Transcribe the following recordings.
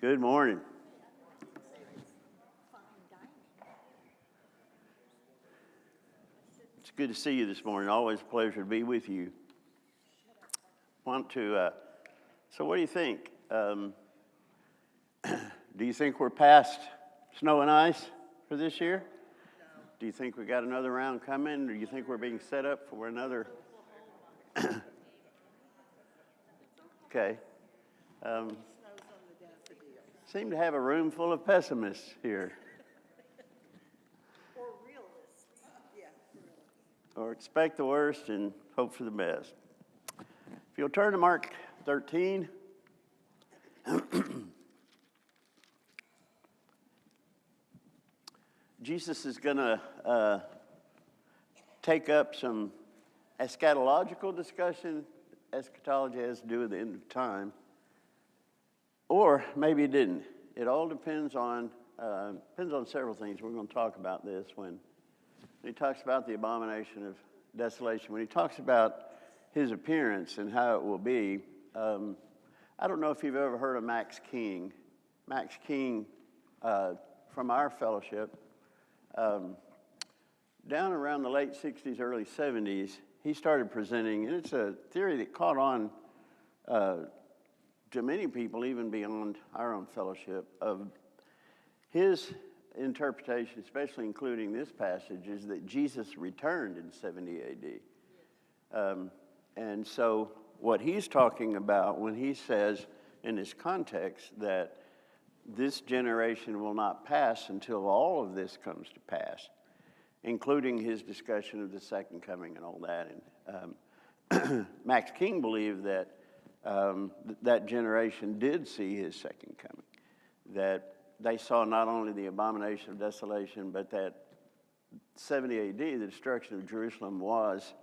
Good morning. It's good to see you this morning. Always a pleasure to be with you. So what do you think? Do you think we're past snow and ice for this year? Do you think we got another round coming? Or do you think we're being set up for another? Okay. Seem to have a room full of pessimists here. Or realists. Yeah. Or expect the worst and hope for the best. If you'll turn to Mark 13. Jesus is going to take up some eschatological discussion. Eschatology has to do with the end of time. Or maybe it didn't. It all depends on several things. We're going to talk about this when he talks about the abomination of desolation. When he talks about his appearance and how it will be, I don't know if you've ever heard of Max King. Max King, from our fellowship, down around the late 60s, early 70s, he started presenting, and it's a theory that caught on to many people, even beyond our own fellowship, of his interpretation, especially including this passage, is that Jesus returned in 70 AD. And so what he's talking about when he says in this context that this generation will not pass until all of this comes to pass, including his discussion of the second coming and all that. And Max King believed that that generation did see his second coming, that they saw not only the abomination of desolation, but that 70 AD, the destruction of Jerusalem, was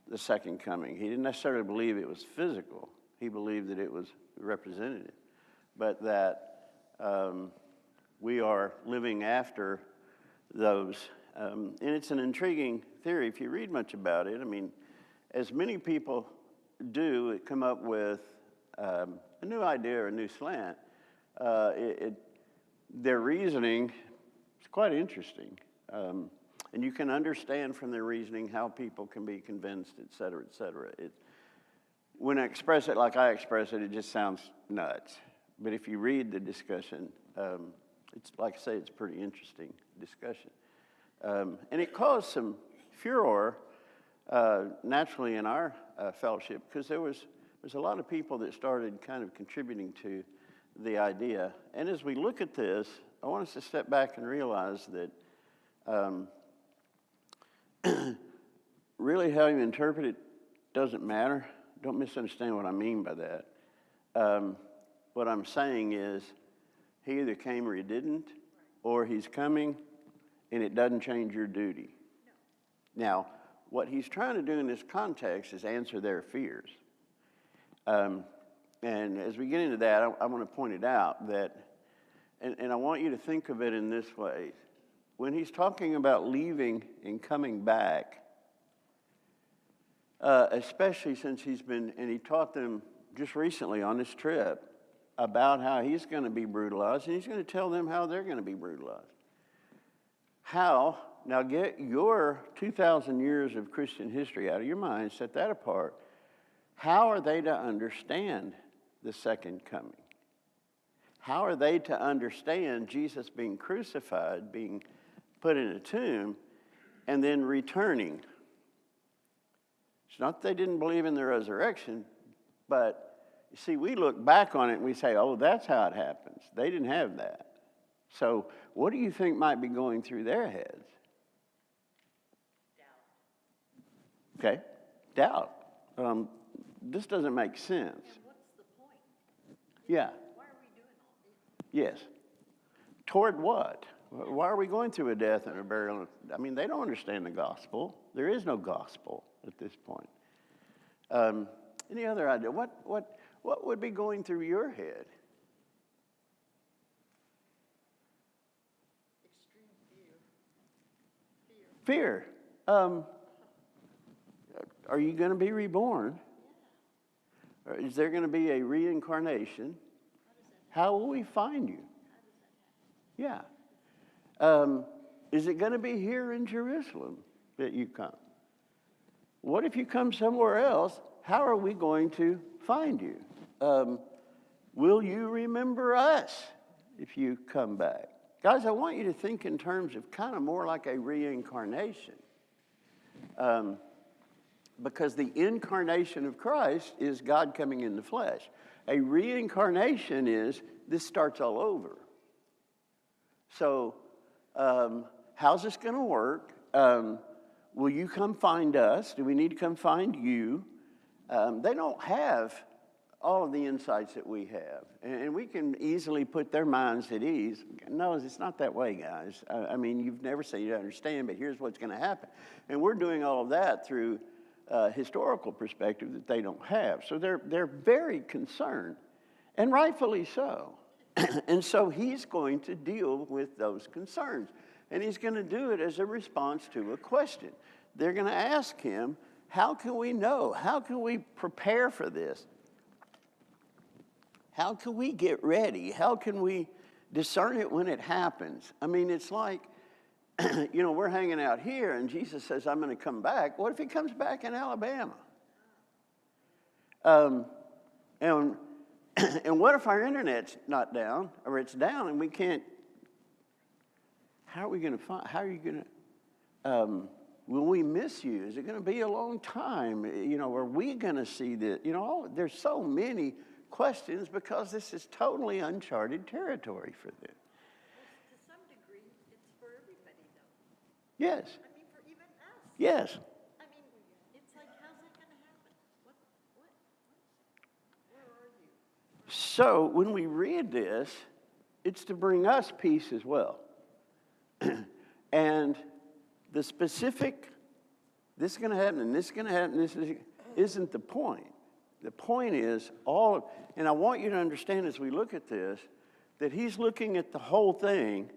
the second coming. He didn't necessarily believe it was physical. He believed that it was representative, but that we are living after those. And it's an intriguing theory. If you read much about it, I mean, as many people do come up with a new idea or a new slant, their reasoning is quite interesting. And you can understand from their reasoning how people can be convinced, et cetera, et cetera. When I express it like I express it, it just sounds nuts. But if you read the discussion, it's like I say, it's a pretty interesting discussion. And it caused some furor naturally in our fellowship, because there's a lot of people that started kind of contributing to the idea. And as we look at this, I want us to step back and realize that really how you interpret it doesn't matter. Don't misunderstand what I mean by that. What I'm saying is he either came or he didn't, or he's coming, and it doesn't change your duty. No. Now, what he's trying to do in this context is answer their fears. And as we get into that, I want to point it out that, and I want you to think of it in this way. When he's talking about leaving and coming back, especially since he taught them just recently on this trip about how he's going to be brutalized, and he's going to tell them how they're going to be brutalized. How? Now get your 2,000 years of Christian history out of your mind, set that apart. How are they to understand the second coming? How are they to understand Jesus being crucified, being put in a tomb, and then returning? It's not that they didn't believe in the resurrection, but you see, we look back on it and we say, oh, that's how it happens. They didn't have that. So what do you think might be going through their heads? Doubt. Okay, doubt. This doesn't make sense. And what's the point? Yeah. Why are we doing all this? Yes. Toward what? Why are we going through a death and a burial? I mean, they don't understand the gospel. There is no gospel at this point. Any other idea? What would be going through your head? Extreme fear. Fear. Are you going to be reborn? Or is there going to be a reincarnation? How will we find you? Yeah. Is it going to be here in Jerusalem that you come? What if you come somewhere else? How are we going to find you? Will you remember us if you come back? Guys, I want you to think in terms of kind of more like a reincarnation. Because the incarnation of Christ is God coming in the flesh. A reincarnation is this starts all over. So, how's this going to work? Will you come find us? Do we need to come find you? They don't have all of the insights that we have. And we can easily put their minds at ease. No, it's not that way, guys. I mean, you've never said you understand, but here's what's going to happen. And we're doing all of that through historical perspective that they don't have. So they're very concerned, and rightfully so. And so he's going to deal with those concerns. And he's going to do it as a response to a question. They're going to ask him, how can we know? How can we prepare for this? How can we get ready? How can we discern it when it happens? I mean, it's like, we're hanging out here and Jesus says, I'm going to come back. What if he comes back in Alabama? And what if our internet's not down or it's down and we can't? How are we going to find? How are you going to? Will we miss you? Is it going to be a long time? Are we going to see this? There's so many questions because this is totally uncharted territory for them. To some degree, it's for everybody, though. Yes. I mean, for even us. Yes. I mean, it's like, how's that going to happen? Where are you? So when we read this, it's to bring us peace as well. And the specific, this is going to happen and this is going to happen, isn't the point. The point is and I want you to understand as we look at this, that he's looking at the whole thing,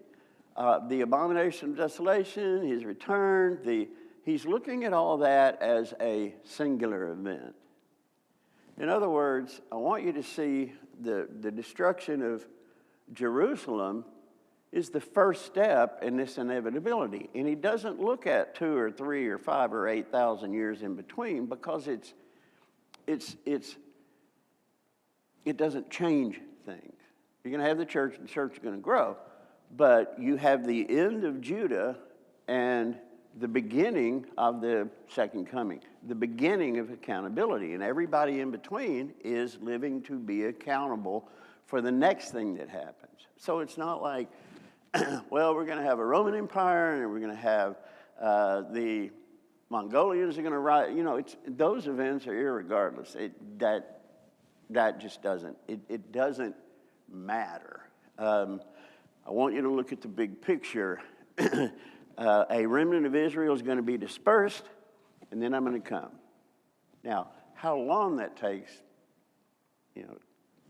the abomination of desolation, his return, he's looking at all that as a singular event. In other words, I want you to see the destruction of Jerusalem is the first step in this inevitability. And he doesn't look at 2 or 3 or 5 or 8,000 years in between because it doesn't change things. You're going to have the church, and the church is going to grow. But you have the end of Judah and the beginning of the second coming, the beginning of accountability. And everybody in between is living to be accountable for the next thing that happens. So it's not like, well, we're going to have a Roman Empire and we're going to have the Mongolians are going to rise. Those events are irregardless. That just doesn't. It doesn't matter. I want you to look at the big picture. A remnant of Israel is going to be dispersed, and then I'm going to come. Now, how long that takes,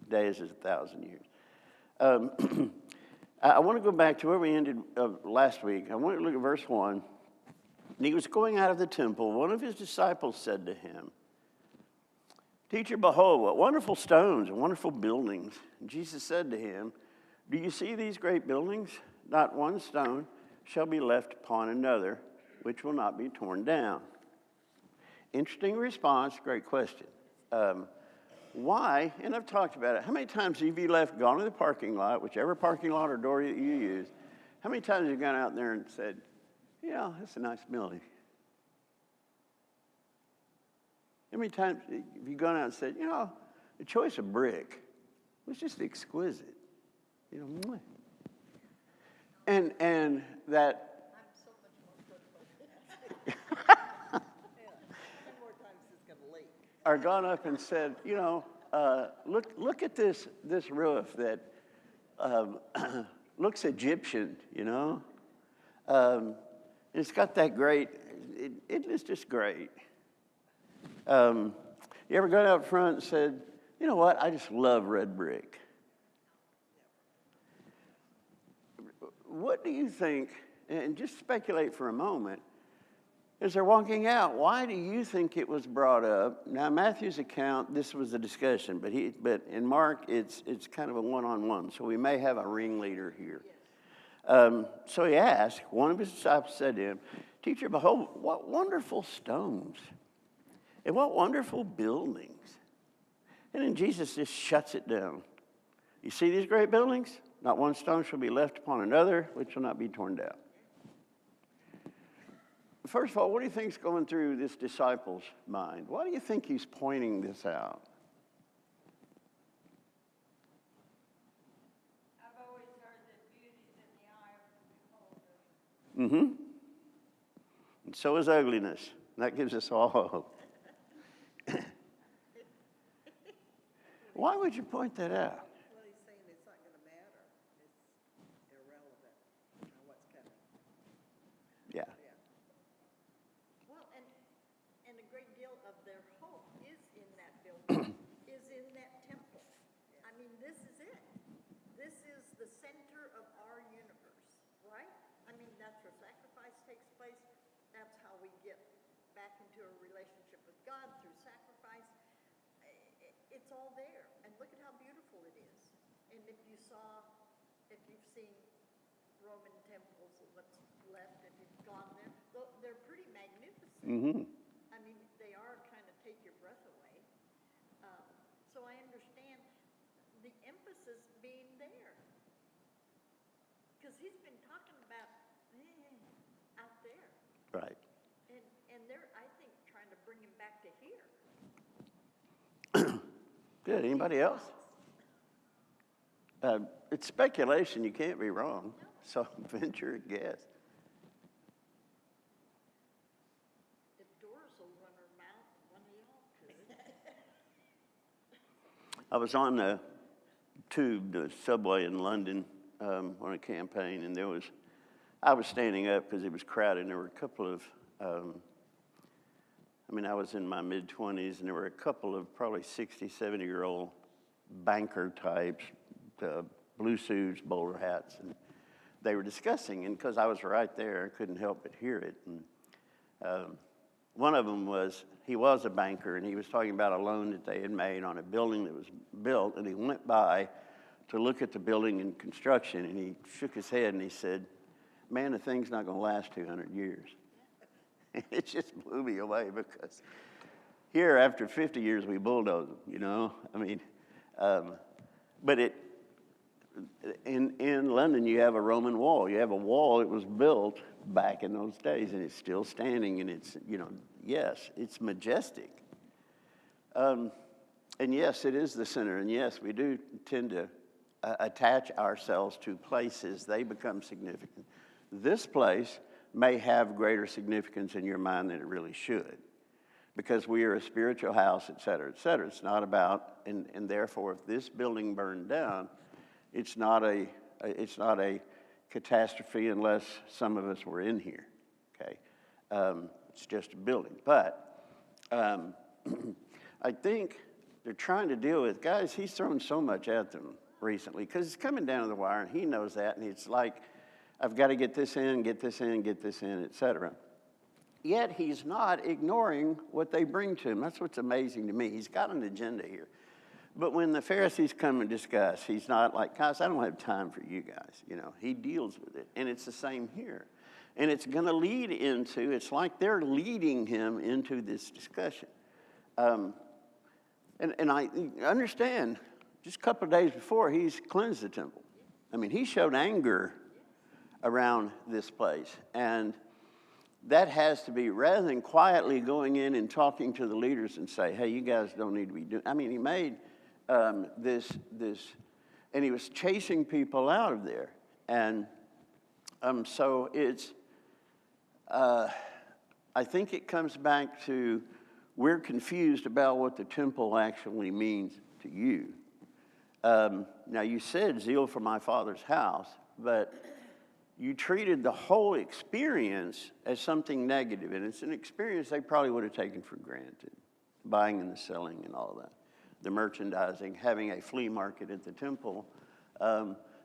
days is 1,000 years. I want to go back to where we ended last week. I want to look at verse 1. And he was going out of the temple. One of his disciples said to him, Teacher, behold, what wonderful stones and wonderful buildings. And Jesus said to him, Do you see these great buildings? Not one stone shall be left upon another, which will not be torn down. Interesting response, great question. Why? And I've talked about it. How many times have you gone to the parking lot, whichever parking lot or door that you use, how many times have you gone out there and said, that's a nice building? How many times have you gone out and said, the choice of brick was just exquisite? And that. I'm so much more critical. Two more times it's going to leak. Or gone up and said, look at this roof that looks Egyptian, it's got that great, it is just great. You ever gone out front and said, you know what, I just love red brick. What do you think, and just speculate for a moment, as they're walking out, why do you think it was brought up? Now, Matthew's account, this was a discussion, but in Mark, it's kind of a one-on-one, so we may have a ringleader here. So he asked, one of his disciples said to him, "Teacher, behold, what wonderful stones and what wonderful buildings." And then Jesus just shuts it down. "You see these great buildings? Not one stone shall be left upon another, which shall not be torn down." First of all, what do you think's going through this disciple's mind? Why do you think he's pointing this out? I've always heard that beauty's in the eye of the beholder. Mm-hmm. And so is ugliness. That gives us all hope. Why would you point that out? Well, he's saying it's not going to matter. It's irrelevant. What's coming. Yeah. Yeah. Well, and a great deal of their hope is in that building, is in that temple. I mean, this is it. This is the center of our universe, right? I mean, that's where sacrifice takes place. That's how we get back into a relationship with God through sacrifice. It's all there, and look at how beautiful it is. And if you've seen Roman temples, what's left, if you've gone there, they're pretty magnificent. Mm-hmm. I mean, they are kind of take your breath away. So I understand the emphasis being there. Because he's been talking about out there. Right. And they're, I think, trying to bring him back to here. Good. Anybody else? It's speculation. You can't be wrong. So venture a guess. If Doris will run her mouth, one of y'all could. I was on the subway in London on a campaign, and I was standing up because it was crowded, and there were a couple of, I was in my mid-20s, and there were a couple of probably 60, 70-year-old banker types, blue suits, bowler hats, and they were discussing, and because I was right there, I couldn't help but hear it. And one of them he was a banker, and he was talking about a loan that they had made on a building that was built, and he went by to look at the building in construction, and he shook his head, and he said, "Man, the thing's not going to last 200 years." It just blew me away because here, after 50 years, we bulldoze them, you know? But in London, you have a Roman wall. You have a wall that was built back in those days, and it's still standing, and it's, yes, it's majestic. And yes, it is the center, and yes, we do tend to attach ourselves to places. They become significant. This place may have greater significance in your mind than it really should, because we are a spiritual house, et cetera, et cetera. It's not about, and therefore, if this building burned down, it's not a catastrophe unless some of us were in here, okay? It's just a building. But I think they're trying to deal with, guys, he's thrown so much at them recently, because it's coming down to the wire, and he knows that, and it's like, I've got to get this in, get this in, get this in, et cetera. Yet he's not ignoring what they bring to him. That's what's amazing to me. He's got an agenda here. But when the Pharisees come and discuss, he's not like, "Guys, I don't have time for you guys." He deals with it. And it's the same here. And it's going to lead into, it's like they're leading him into this discussion. And I understand, just a couple of days before, he's cleansed the temple. He showed anger around this place. And that has to be, rather than quietly going in and talking to the leaders and say, "Hey, you guys don't need to be doing," he made this, and he was chasing people out of there. And so it's, I think it comes back to, we're confused about what the temple actually means to you. Now, you said zeal for my Father's house, but you treated the whole experience as something negative, and it's an experience they probably would have taken for granted, buying and the selling and all that, the merchandising, having a flea market at the temple.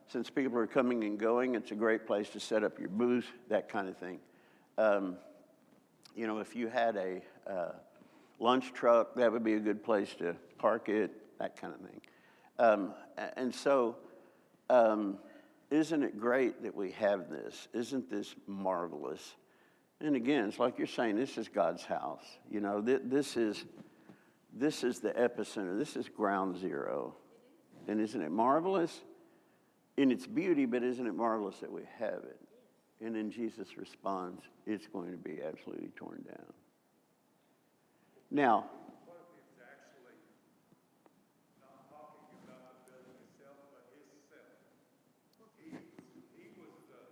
Since people are coming and going, it's a great place to set up your booth, that kind of thing. if you had a lunch truck, that would be a good place to park it, that kind of thing. And so, isn't it great that we have this? Isn't this marvelous? And again, it's like you're saying, this is God's house. This is the epicenter. This is ground zero. And isn't it marvelous in its beauty, but isn't it marvelous that we have it? And then Jesus responds, it's going to be absolutely torn down. Now, what if it's actually not talking about the building itself, but himself? He was the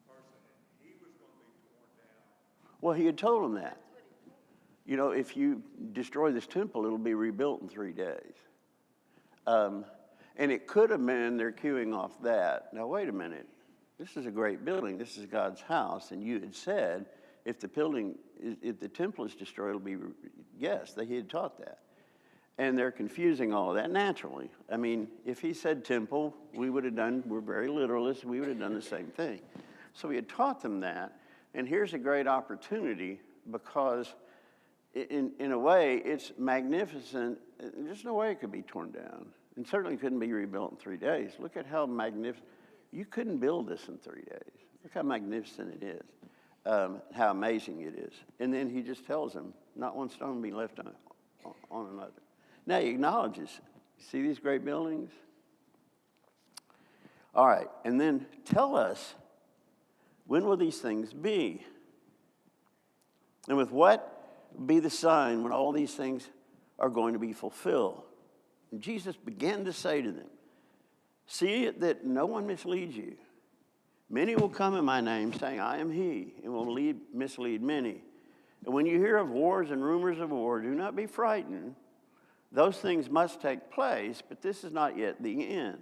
person, and he was going to be torn down. well, he had told him that. If you destroy this temple, it'll be rebuilt in 3 days. And it could have been they're queuing off that. Now, wait a minute. This is a great building. This is God's house. And you had said, if the temple is destroyed, it'll be, yes, he had taught that. And they're confusing all of that naturally. I mean, if he said temple, we're very literalists, we would have done the same thing. So he had taught them that. And here's a great opportunity because in a way, it's magnificent. There's no way it could be torn down. And certainly couldn't be rebuilt in 3 days. Look at how magnificent. You couldn't build this in 3 days. Look how magnificent it is. How amazing it is. And then he just tells them, not one stone will be left on another. Now he acknowledges, you see these great buildings? All right, and then tell us, when will these things be? And with what be the sign when all these things are going to be fulfilled? And Jesus began to say to them, see that no one misleads you. Many will come in my name, saying, I am he, and will mislead many. And when you hear of wars and rumors of war, do not be frightened. Those things must take place, but this is not yet the end.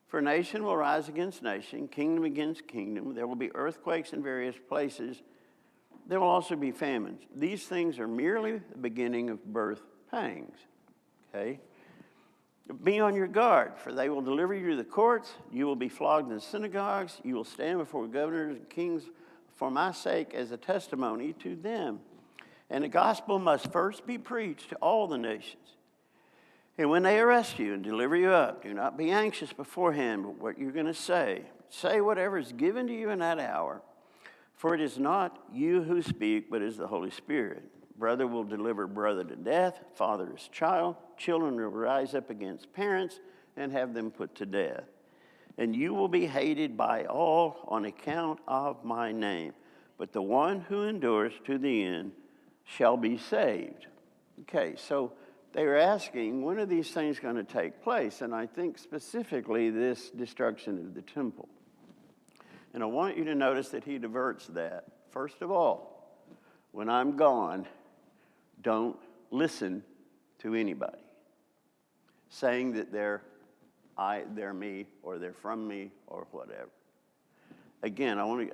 For nation will rise against nation, kingdom against kingdom. There will be earthquakes in various places. There will also be famines. These things are merely the beginning of birth pangs. Okay? Be on your guard, for they will deliver you to the courts. You will be flogged in the synagogues. You will stand before governors and kings for my sake as a testimony to them. And the gospel must first be preached to all the nations. And when they arrest you and deliver you up, do not be anxious beforehand about what you're going to say. Say whatever is given to you in that hour. For it is not you who speak, but it is the Holy Spirit. Brother will deliver brother to death, father his child. Children will rise up against parents and have them put to death. And you will be hated by all on account of my name. But the one who endures to the end shall be saved. Okay, so they were asking, when are these things going to take place? And I think specifically this destruction of the temple. And I want you to notice that he diverts that. First of all, when I'm gone, don't listen to anybody saying that they're me, or they're from me, or whatever. Again, I'm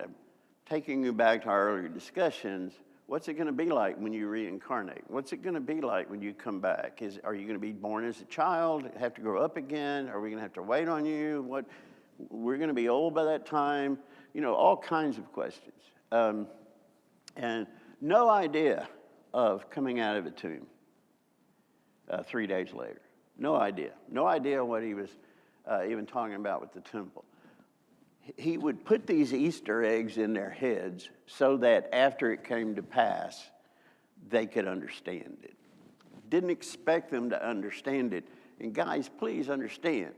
taking you back to our earlier discussions. What's it going to be like when you reincarnate? What's it going to be like when you come back? Are you going to be born as a child, have to grow up again? Are we going to have to wait on you? We're going to be old by that time? All kinds of questions. And no idea of coming out of a tomb 3 days later. No idea. No idea what he was even talking about with the temple. He would put these Easter eggs in their heads so that after it came to pass, they could understand it. Didn't expect them to understand it. And guys, please understand,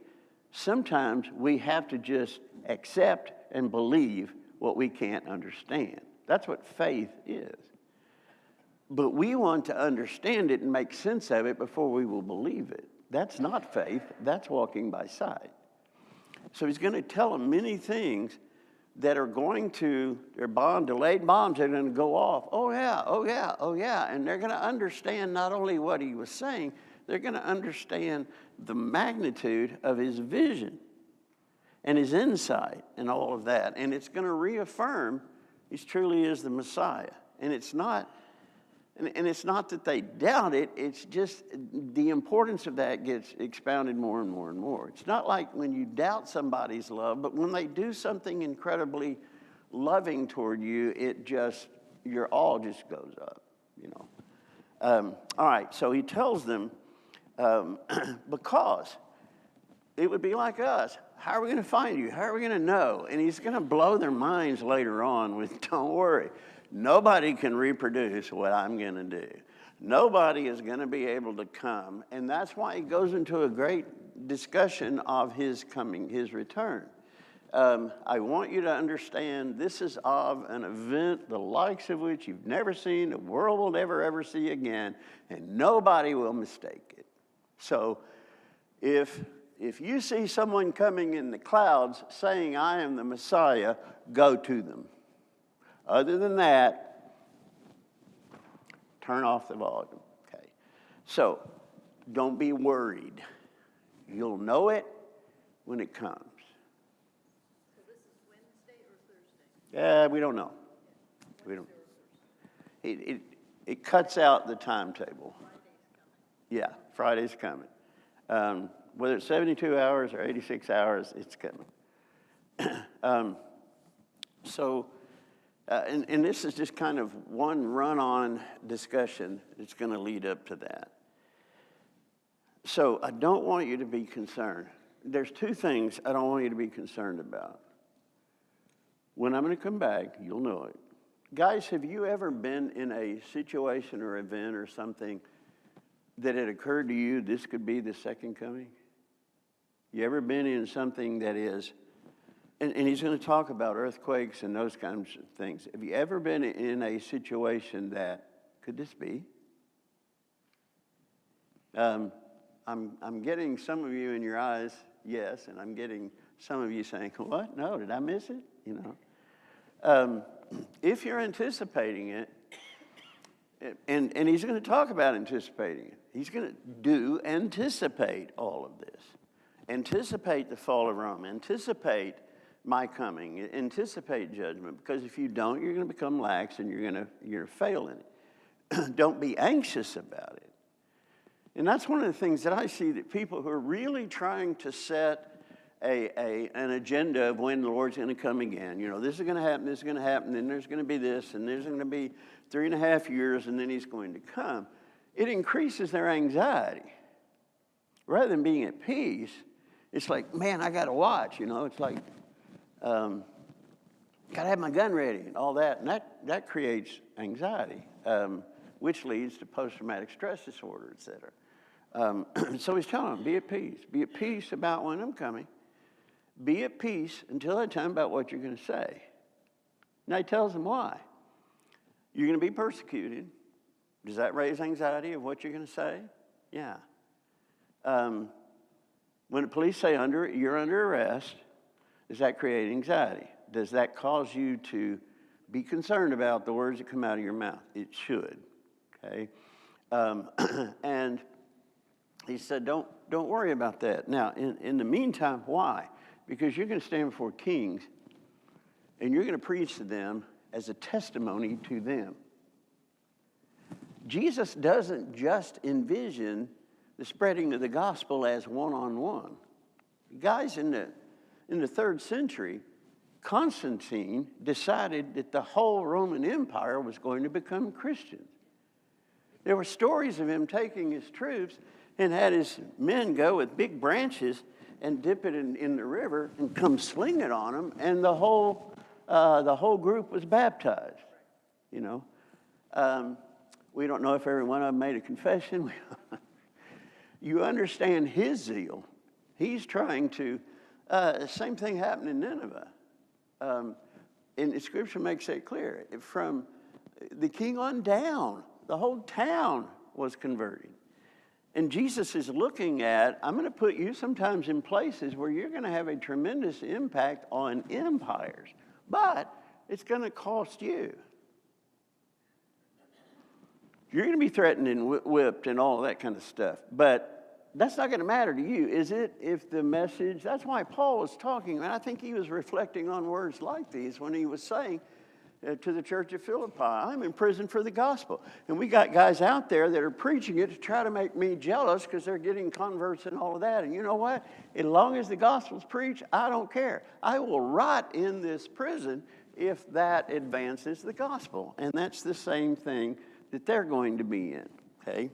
sometimes we have to just accept and believe what we can't understand. That's what faith is. But we want to understand it and make sense of it before we will believe it. That's not faith. That's walking by sight. So he's going to tell them many things that are going to, delayed bombs are going to go off. Oh yeah. And they're going to understand not only what he was saying, they're going to understand the magnitude of his vision and his insight and all of that. And it's going to reaffirm he truly is the Messiah. And it's not that they doubt it, it's just the importance of that gets expounded more and more and more. It's not like when you doubt somebody's love, but when they do something incredibly loving toward you, it just your all just goes up, you know. All right, so he tells them, because it would be like us. How are we going to find you? How are we going to know? And he's going to blow their minds later on with, don't worry, nobody can reproduce what I'm going to do. Nobody is going to be able to come. And that's why he goes into a great discussion of his coming, his return. I want you to understand this is of an event the likes of which you've never seen, the world will never ever see again, and nobody will mistake it. So if you see someone coming in the clouds saying, I am the Messiah, go to them. Other than that, turn off the volume. Okay. So don't be worried. You'll know it when it comes. So this is Wednesday or Thursday? We don't know. We don't. It cuts out the timetable. Yeah, Friday's coming. Whether it's 72 hours or 86 hours, it's coming. And this is just kind of one run-on discussion that's going to lead up to that. So I don't want you to be concerned. There's two things I don't want you to be concerned about. When I'm going to come back, you'll know it. Guys, have you ever been in a situation or event or something that it occurred to you this could be the second coming? You ever been in something that is, and he's going to talk about earthquakes and those kinds of things. Have you ever been in a situation that, could this be? I'm getting some of you in your eyes, yes, and I'm getting some of you saying, what? No, did I miss it? You know. If you're anticipating it, and he's going to talk about anticipating it. He's going to anticipate all of this. Anticipate the fall of Rome. Anticipate my coming. Anticipate judgment. Because if you don't, you're going to become lax and you're going to fail in it. Don't be anxious about it. And that's one of the things that I see, that people who are really trying to set an agenda of when the Lord's going to come again. You know, this is going to happen, this is going to happen, then there's going to be this, and there's going to be 3.5 years, and then he's going to come. It increases their anxiety. Rather than being at peace, it's like, man, I got to watch, you know. It's like, got to have my gun ready and all that. And that creates anxiety, which leads to post-traumatic stress disorder, et cetera. So he's telling them, be at peace. Be at peace about when I'm coming. Be at peace until I tell them about what you're going to say. Now he tells them why. You're going to be persecuted. Does that raise anxiety of what you're going to say? Yeah. When the police say you're under arrest, does that create anxiety? Does that cause you to be concerned about the words that come out of your mouth? It should. Okay. And he said, don't worry about that. Now, in the meantime, why? Because you're going to stand before kings, and you're going to preach to them as a testimony to them. Jesus doesn't just envision the spreading of the gospel as one-on-one. Guys, in the 3rd century, Constantine decided that the whole Roman Empire was going to become Christian. There were stories of him taking his troops and had his men go with big branches and dip it in the river and come sling it on them, and the whole group was baptized. You know, we don't know if every one of them made a confession. You understand his zeal. He's trying to. The same thing happened in Nineveh, and the Scripture makes it clear. From the king on down, the whole town was converted. And Jesus is looking at, I'm going to put you sometimes in places where you're going to have a tremendous impact on empires, but it's going to cost you. You're going to be threatened and whipped and all that kind of stuff, but that's not going to matter to you, is it? If the message, that's why Paul was talking, and I think he was reflecting on words like these when he was saying, to the church at Philippi, I'm in prison for the gospel. And we got guys out there that are preaching it to try to make me jealous because they're getting converts and all of that. And you know what? As long as the gospel's preached, I don't care. I will rot in this prison if that advances the gospel. And that's the same thing that they're going to be in, okay?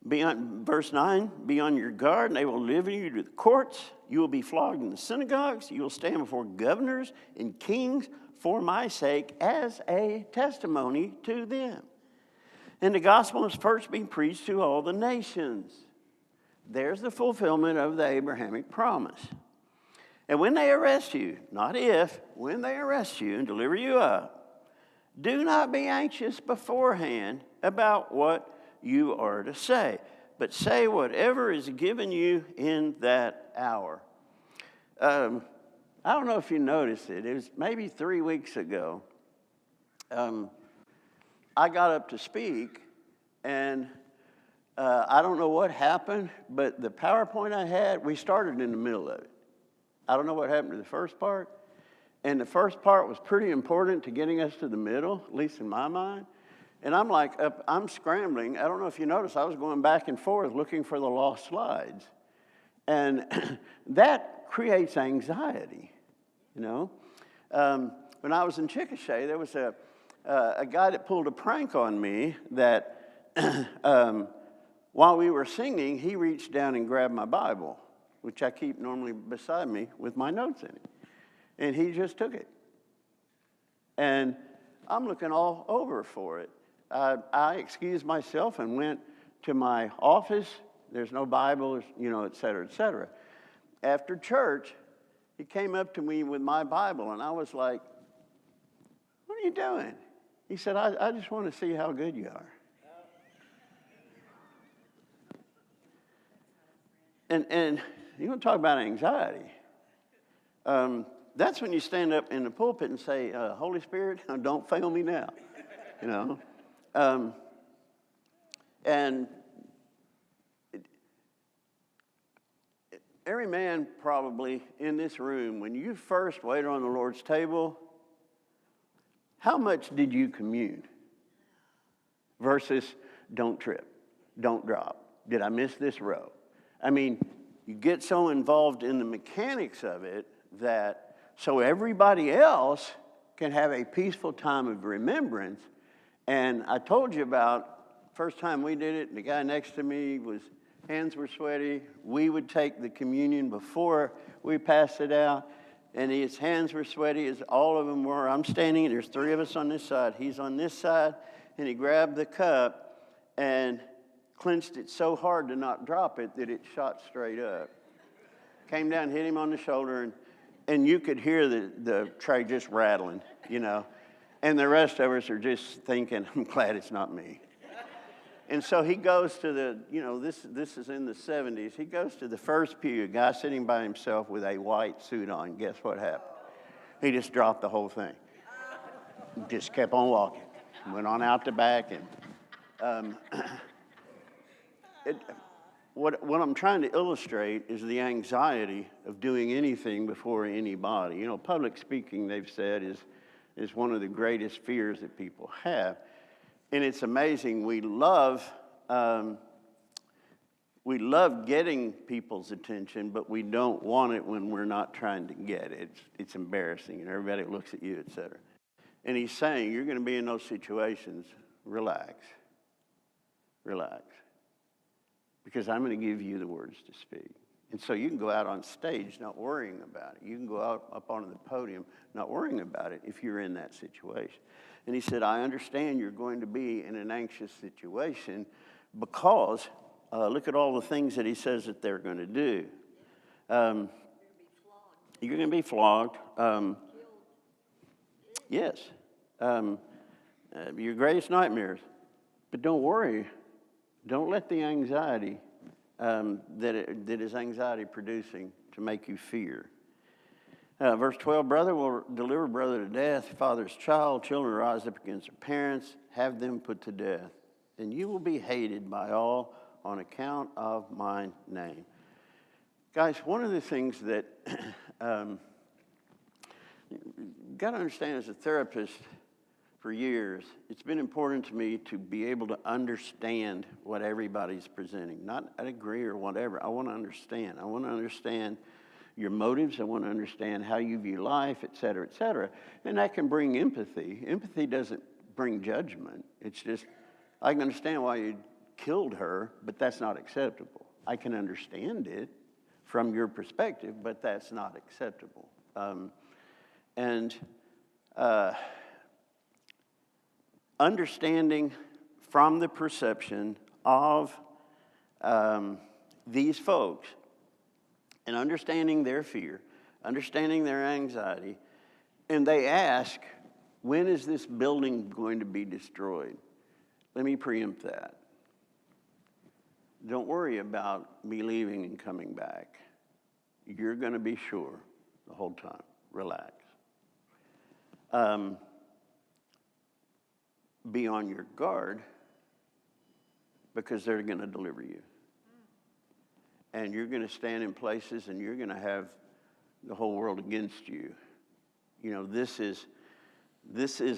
Verse 9, be on your guard, and they will deliver you to the courts. You will be flogged in the synagogues. You will stand before governors and kings for my sake as a testimony to them. And the gospel must first be preached to all the nations. There's the fulfillment of the Abrahamic promise. And when they arrest you, not if, when they arrest you and deliver you up, do not be anxious beforehand about what you are to say, but say whatever is given you in that hour. I don't know if you noticed it. It was maybe 3 weeks ago. I got up to speak, and I don't know what happened, but the PowerPoint I had, we started in the middle of it. I don't know what happened to the first part. And the first part was pretty important to getting us to the middle, at least in my mind. And I'm scrambling. I don't know if you noticed, I was going back and forth looking for the lost slides. And that creates anxiety, you know. When I was in Chickasha, there was a guy that pulled a prank on me that while we were singing, he reached down and grabbed my Bible, which I keep normally beside me with my notes in it. And he just took it. And I'm looking all over for it. I excused myself and went to my office. There's no Bible, you know, et cetera, et cetera. After church, he came up to me with my Bible, and I was like, what are you doing? He said, I just want to see how good you are. And you want to talk about anxiety. That's when you stand up in the pulpit and say, Holy Spirit, don't fail me now, you know. And every man probably in this room, when you first waited on the Lord's table, how much did you commune? Versus don't trip, don't drop. Did I miss this row? I mean, you get so involved in the mechanics of it that so everybody else can have a peaceful time of remembrance. And I told you about first time we did it, the guy next to me hands were sweaty. We would take the communion before we passed it out, and his hands were sweaty as all of them were. I'm standing, there's 3 of us on this side. He's on this side, and he grabbed the cup and clenched it so hard to not drop it that it shot straight up. Came down, hit him on the shoulder, and you could hear the tray just rattling, you know. And the rest of us are just thinking, I'm glad it's not me. And so he goes to this is in the 70s. He goes to the first pew, a guy sitting by himself with a white suit on. Guess what happened? He just dropped the whole thing. Just kept on walking. Went on out the back. And what I'm trying to illustrate is the anxiety of doing anything before anybody. You know, public speaking, they've said, is one of the greatest fears that people have. And it's amazing. We love getting people's attention, but we don't want it when we're not trying to get it. It's embarrassing, and everybody looks at you, et cetera. And he's saying, you're going to be in those situations. Relax. Relax. Because I'm going to give you the words to speak. And so you can go out on stage not worrying about it. You can go out up on the podium not worrying about it if you're in that situation. And he said, I understand you're going to be in an anxious situation because look at all the things that he says that they're going to do. You're going to be flogged. Yes. Your greatest nightmares. But don't worry. Don't let the anxiety that is anxiety producing to make you fear. Verse 12, brother will deliver brother to death, father's child, children rise up against their parents, have them put to death. And you will be hated by all on account of my name. Guys, one of the things that you've got to understand as a therapist for years, it's been important to me to be able to understand what everybody's presenting. Not agree or whatever. I want to understand. I want to understand your motives. I want to understand how you view life, et cetera, et cetera. And that can bring empathy. Empathy doesn't bring judgment. It's just, I can understand why you killed her, but that's not acceptable. I can understand it from your perspective, but that's not acceptable. Understanding from the perception of these folks and understanding their fear, understanding their anxiety, and they ask, when is this building going to be destroyed? Let me preempt that. Don't worry about me leaving and coming back. You're going to be sure the whole time. Relax. Be on your guard because they're going to deliver you. And you're going to stand in places and you're going to have the whole world against you. You know, this is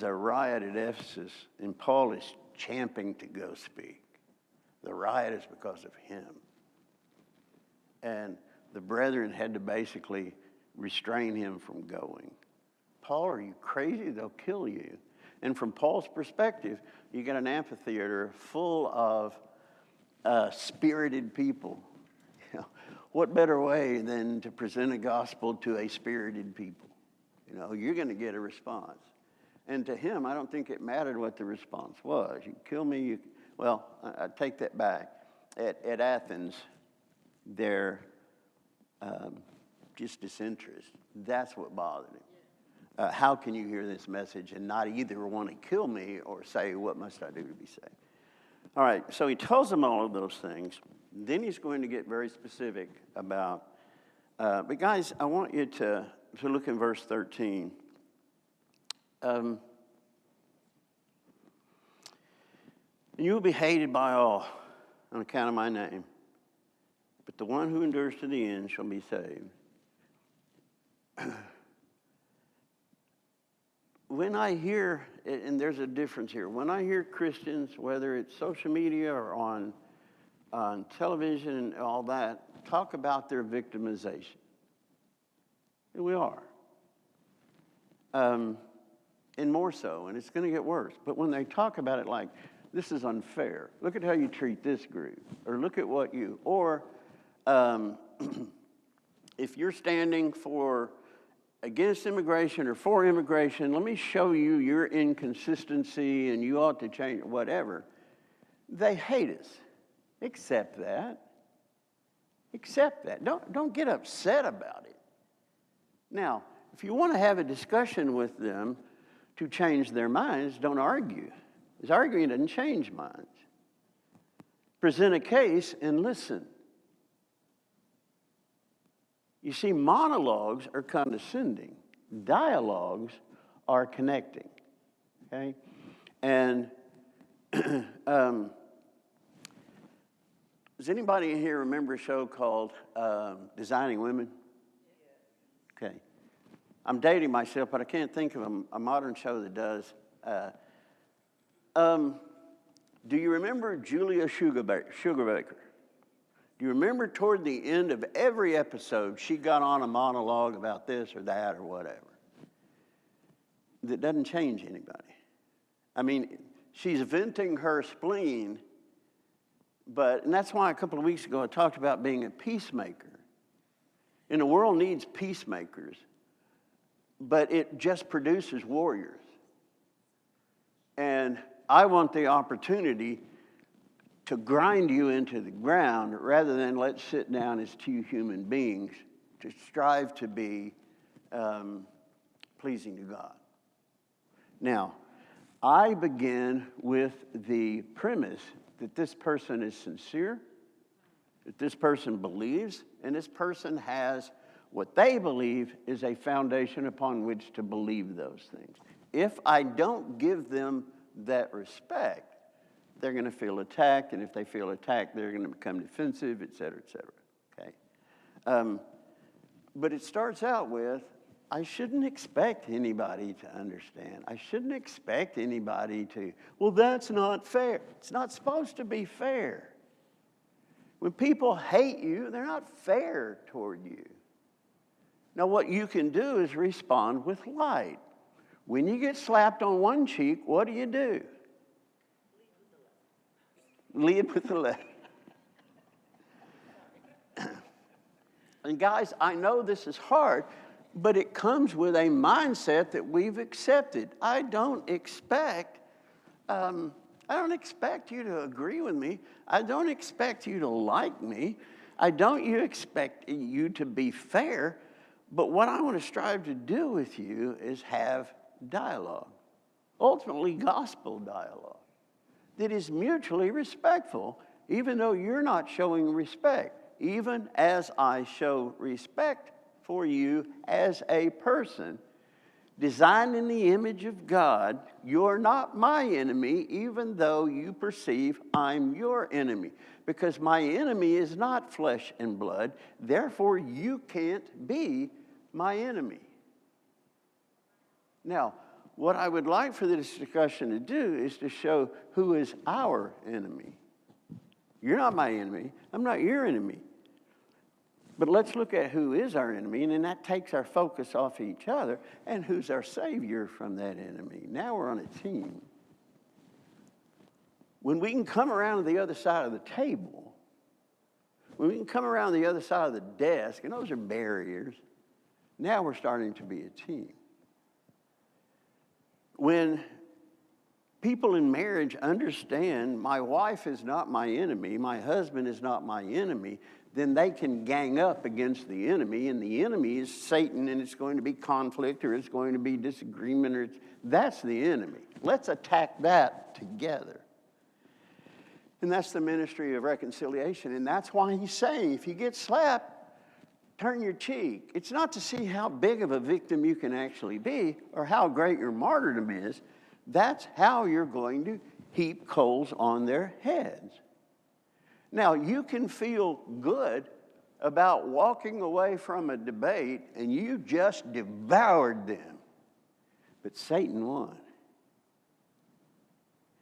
a riot at Ephesus, and Paul is champing to go speak. The riot is because of him. And the brethren had to basically restrain him from going. Paul, are you crazy? They'll kill you. And from Paul's perspective, you got an amphitheater full of spirited people. You know, what better way than to present a gospel to a spirited people? You know, you're going to get a response. And to him, I don't think it mattered what the response was. You kill me, I take that back. At Athens, they're just disinterest. That's what bothered him. How can you hear this message and not either want to kill me or say, what must I do to be saved? All right, so he tells them all of those things. Then he's going to get very specific about, but guys, I want you to look in verse 13. You will be hated by all on account of my name, but the one who endures to the end shall be saved. When I hear, and there's a difference here, when I hear Christians, whether it's social media or on television and all that, talk about their victimization. And we are. And more so, and it's going to get worse. But when they talk about it like, this is unfair. Look at how you treat this group. Or look at what you, or if you're standing against immigration or for immigration, let me show you your inconsistency and you ought to change, whatever. They hate us. Accept that. Accept that. Don't get upset about it. Now, if you want to have a discussion with them to change their minds, don't argue. Because arguing doesn't change minds. Present a case and listen. You see, monologues are condescending. Dialogues are connecting. Okay? And does anybody in here remember a show called Designing Women? Okay. I'm dating myself, but I can't think of a modern show that does. Do you remember Julia Sugarbaker? Do you remember toward the end of every episode, she got on a monologue about this or that or whatever? That doesn't change anybody. I mean, she's venting her spleen, and that's why a couple of weeks ago I talked about being a peacemaker. And the world needs peacemakers, but it just produces warriors. And I want the opportunity to grind you into the ground rather than let's sit down as two human beings to strive to be pleasing to God. Now, I begin with the premise that this person is sincere, that this person believes, and this person has what they believe is a foundation upon which to believe those things. If I don't give them that respect, they're going to feel attacked, and if they feel attacked, they're going to become defensive, et cetera, okay? But it starts out with, I shouldn't expect anybody to understand. I shouldn't expect anybody to, well, that's not fair. It's not supposed to be fair. When people hate you, they're not fair toward you. Now, what you can do is respond with light. When you get slapped on one cheek, what do? Lead with the left. And guys, I know this is hard, but it comes with a mindset that we've accepted. I don't expect you to agree with me. I don't expect you to like me. I don't expect you to be fair. But what I want to strive to do with you is have dialogue, ultimately gospel dialogue, that is mutually respectful, even though you're not showing respect, even as I show respect for you as a person, designed in the image of God. You're not my enemy, even though you perceive I'm your enemy, because my enemy is not flesh and blood. Therefore, you can't be my enemy. Now, what I would like for this discussion to do is to show who is our enemy. You're not my enemy. I'm not your enemy. But let's look at who is our enemy, and then that takes our focus off each other and who's our Savior from that enemy. Now we're on a team. When we can come around to the other side of the table, when we can come around the other side of the desk, and those are barriers, now we're starting to be a team. When people in marriage understand my wife is not my enemy, my husband is not my enemy, then they can gang up against the enemy, and the enemy is Satan, and it's going to be conflict, or it's going to be disagreement, that's the enemy. Let's attack that together. And that's the ministry of reconciliation, and that's why he's saying, if you get slapped, turn your cheek. It's not to see how big of a victim you can actually be or how great your martyrdom is. That's how you're going to heap coals on their heads. Now, you can feel good about walking away from a debate and you just devoured them. But Satan won.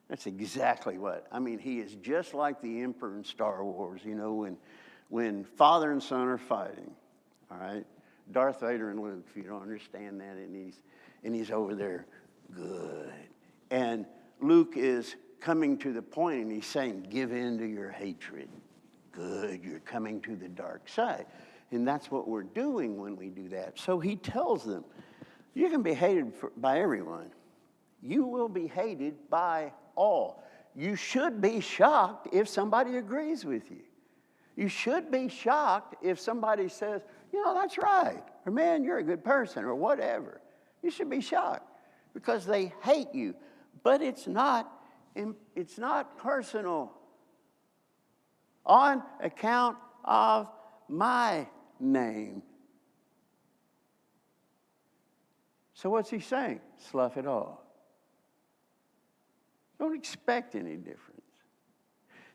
That's exactly what. I mean, he is just like the Emperor in Star Wars, you know, when father and son are fighting. All right, Darth Vader and Luke, if you don't understand that, and he's over there, good. And Luke is coming to the point, and he's saying, give in to your hatred. Good, you're coming to the dark side. And that's what we're doing when we do that. So he tells them, you can be hated by everyone. You will be hated by all. You should be shocked if somebody agrees with you. You should be shocked if somebody says, you know, that's right, or man, you're a good person, or whatever. You should be shocked because they hate you. But it's not personal. On account of my name. So what's he saying? Slough it off. Don't expect any difference.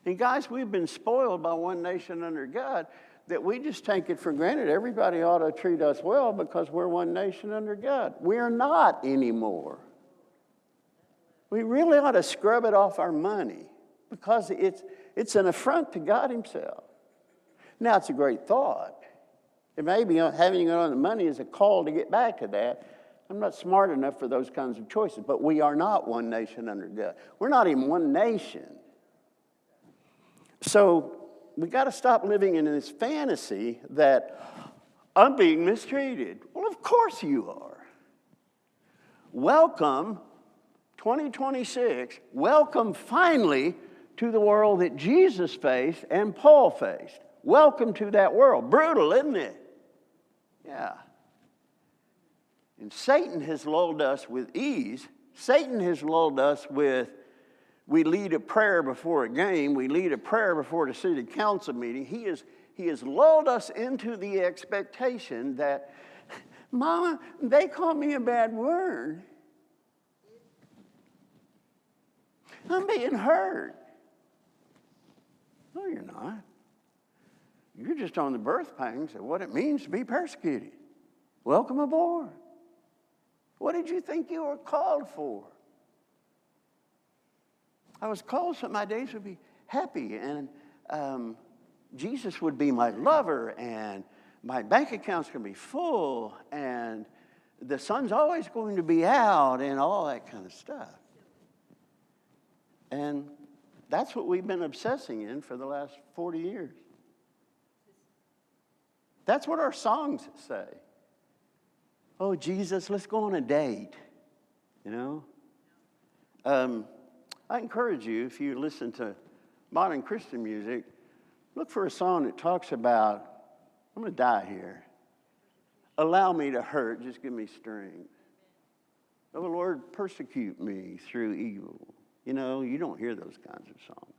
And guys, we've been spoiled by one nation under God that we just take it for granted. Everybody ought to treat us well because we're one nation under God. We're not anymore. We really ought to scrub it off our money because it's an affront to God himself. Now, it's a great thought. It may be having it on the money is a call to get back to that. I'm not smart enough for those kinds of choices, but we are not one nation under God. We're not even one nation. So we got to stop living in this fantasy that I'm being mistreated. Well, of course you are. Welcome, 2026, welcome finally to the world that Jesus faced and Paul faced. Welcome to that world. Brutal, isn't it? Yeah. And Satan has lulled us with ease. Satan has lulled us with, we lead a prayer before a game. We lead a prayer before the city council meeting. He has lulled us into the expectation that, Mama, they called me a bad word. I'm being hurt. No, you're not. You're just on the birth pangs of what it means to be persecuted. Welcome aboard. What did you think you were called for? I was called so my days would be happy, and Jesus would be my lover, and my bank account's going to be full, and the sun's always going to be out, and all that kind of stuff. And that's what we've been obsessing in for the last 40 years. That's what our songs say. Oh, Jesus, let's go on a date, you know? I encourage you, if you listen to modern Christian music, look for a song that talks about, I'm going to die here. Allow me to hurt, just give me strength. Oh, Lord, persecute me through evil. You know, you don't hear those kinds of songs.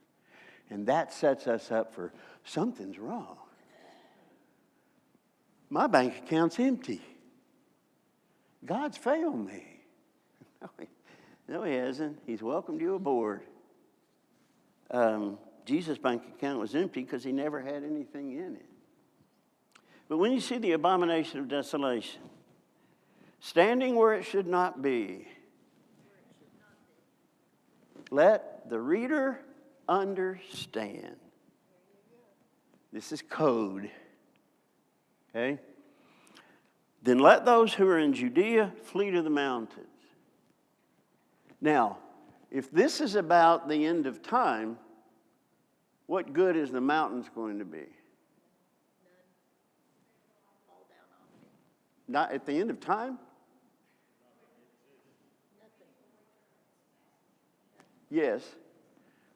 And that sets us up for something's wrong. My bank account's empty. God's failed me. No, he hasn't. He's welcomed you aboard. Jesus' bank account was empty because he never had anything in it. But when you see the abomination of desolation, standing where it should not be, let the reader understand. This is code. Okay? Then let those who are in Judea flee to the mountains. Now, if this is about the end of time, what good is the mountains going to be? Not at the end of time? Yes.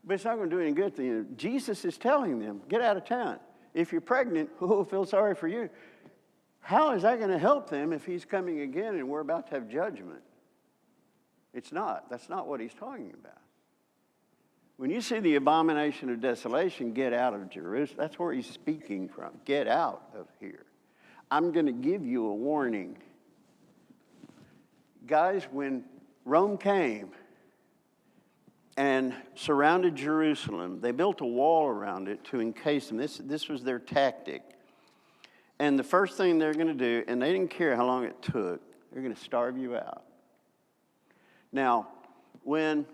But it's not going to do any good at the end. Jesus is telling them, get out of town. If you're pregnant, feel sorry for you. How is that going to help them if he's coming again and we're about to have judgment? It's not. That's not what he's talking about. When you see the abomination of desolation, get out of Jerusalem. That's where he's speaking from. Get out of here. I'm going to give you a warning. Guys, when Rome came and surrounded Jerusalem, they built a wall around it to encase them. This was their tactic. And the first thing they're going to do, and they didn't care how long it took, they're going to starve you out. Now, when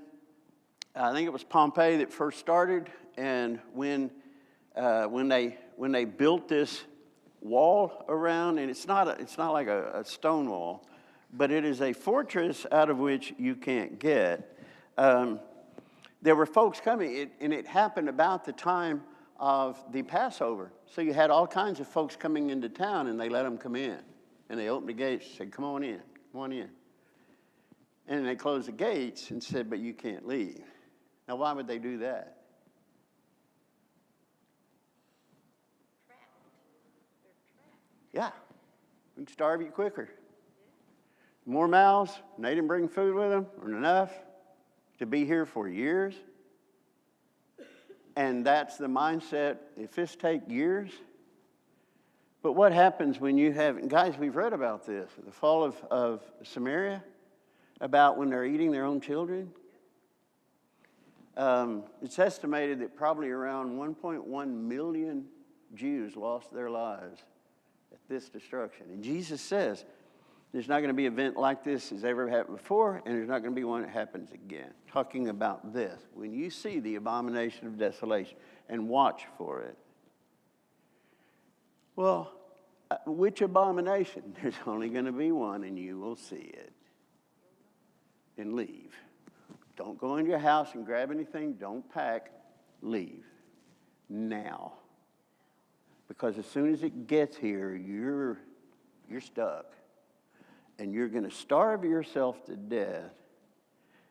I think it was Pompey that first started, and when they built this wall around, and it's not like a stone wall, but it is a fortress out of which you can't get. There were folks coming, and it happened about the time of the Passover. So you had all kinds of folks coming into town, and they let them come in. And they opened the gates and said, come on in, come on in. And they closed the gates and said, but you can't leave. Now, why would they do that? Yeah, we can starve you quicker. More mouths, and they didn't bring food with them, or enough to be here for years. And that's the mindset. If this take years, but what happens when you have, guys, we've read about this, the fall of Samaria, about when they're eating their own children. It's estimated that probably around 1.1 million Jews lost their lives at this destruction. And Jesus says, there's not going to be an event like this as ever happened before, and there's not going to be one that happens again. Talking about this. When you see the abomination of desolation, and watch for it. Well, which abomination? There's only going to be one, and you will see it. And leave. Don't go into your house and grab anything. Don't pack. Leave. Now. Because as soon as it gets here, you're stuck. And you're going to starve yourself to death.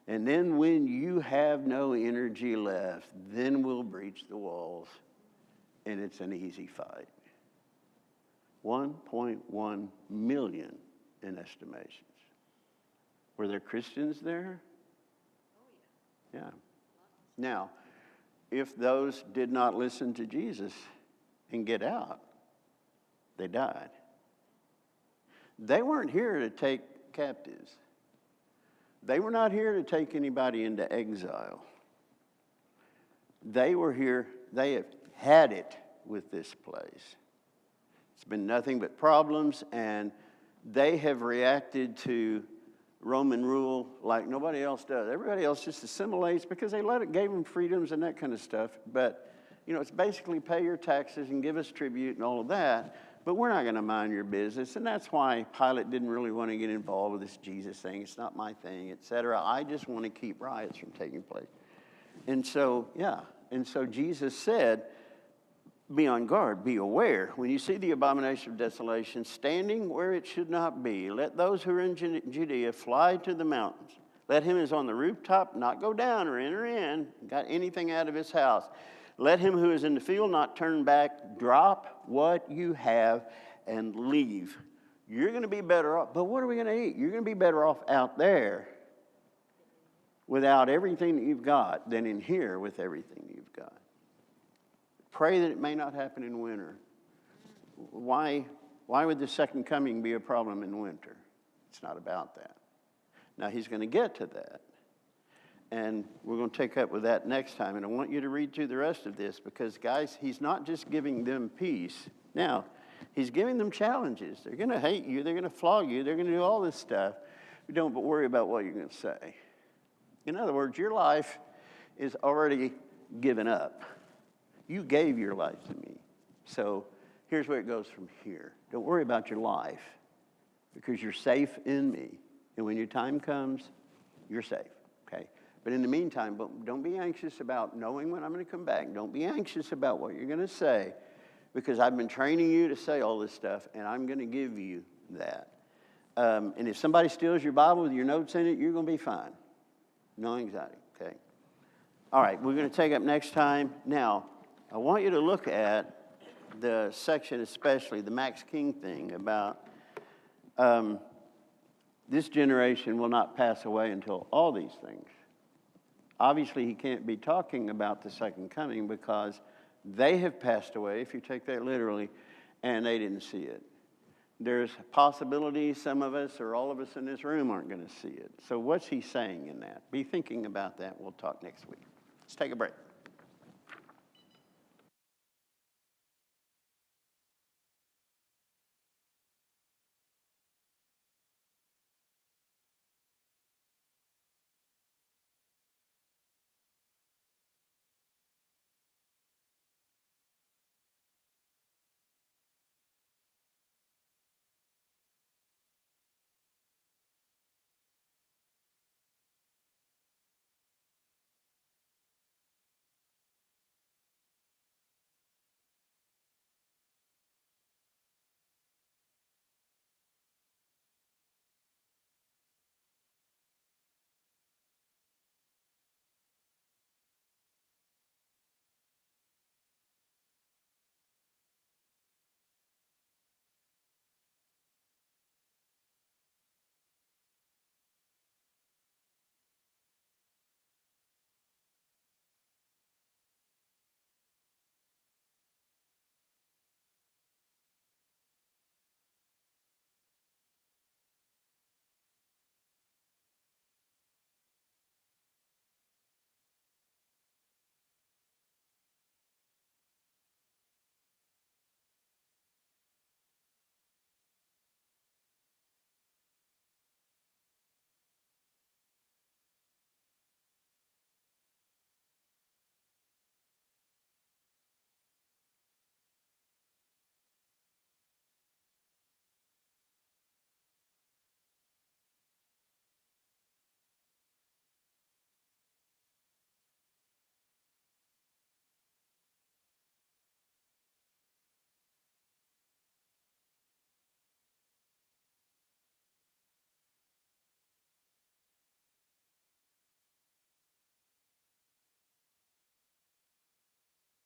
And then when you have no energy left, then we'll breach the walls. And it's an easy fight. 1.1 million in estimations. Were there Christians there? Yeah. Now, if those did not listen to Jesus and get out, they died. They weren't here to take captives. They were not here to take anybody into exile. They were here, they have had it with this place. It's been nothing but problems, and they have reacted to Roman rule like nobody else does. Everybody else just assimilates because they gave them freedoms and that kind of stuff. But, it's basically pay your taxes and give us tribute and all of that. but we're not going to mind your business. And that's why Pilate didn't really want to get involved with this Jesus thing. It's not my thing, etc. I just want to keep riots from taking place. And so, Jesus said, be on guard, be aware. When you see the abomination of desolation standing where it should not be, let those who are in Judea fly to the mountains. Let him who is on the rooftop not go down or enter in, got anything out of his house. Let him who is in the field not turn back. Drop what you have and leave. You're going to be better off. But what are we going to eat? You're going to be better off out there without everything that you've got than in here with everything you've got. Pray that it may not happen in winter. Why would the second coming be a problem in winter? It's not about that. Now, he's going to get to that. And we're going to take up with that next time. And I want you to read through the rest of this because, guys, he's not just giving them peace. Now, he's giving them challenges. They're going to hate you. They're going to flog you. They're going to do all this stuff. Don't worry about what you're going to say. In other words, your life is already given up. You gave your life to me. So here's where it goes from here. Don't worry about your life because you're safe in me. And when your time comes, you're safe, okay? But in the meantime, don't be anxious about knowing when I'm going to come back. Don't be anxious about what you're going to say because I've been training you to say all this stuff, and I'm going to give you that. And if somebody steals your Bible with your notes in it, you're going to be fine. No anxiety, okay? All right, we're going to take up next time. Now, I want you to look at the section, especially the Max King thing about this generation will not pass away until all these things. Obviously, he can't be talking about the second coming because they have passed away, if you take that literally, and they didn't see it. There's a possibility some of us or all of us in this room aren't going to see it. So what's he saying in that? Be thinking about that. We'll talk next week. Let's take a break.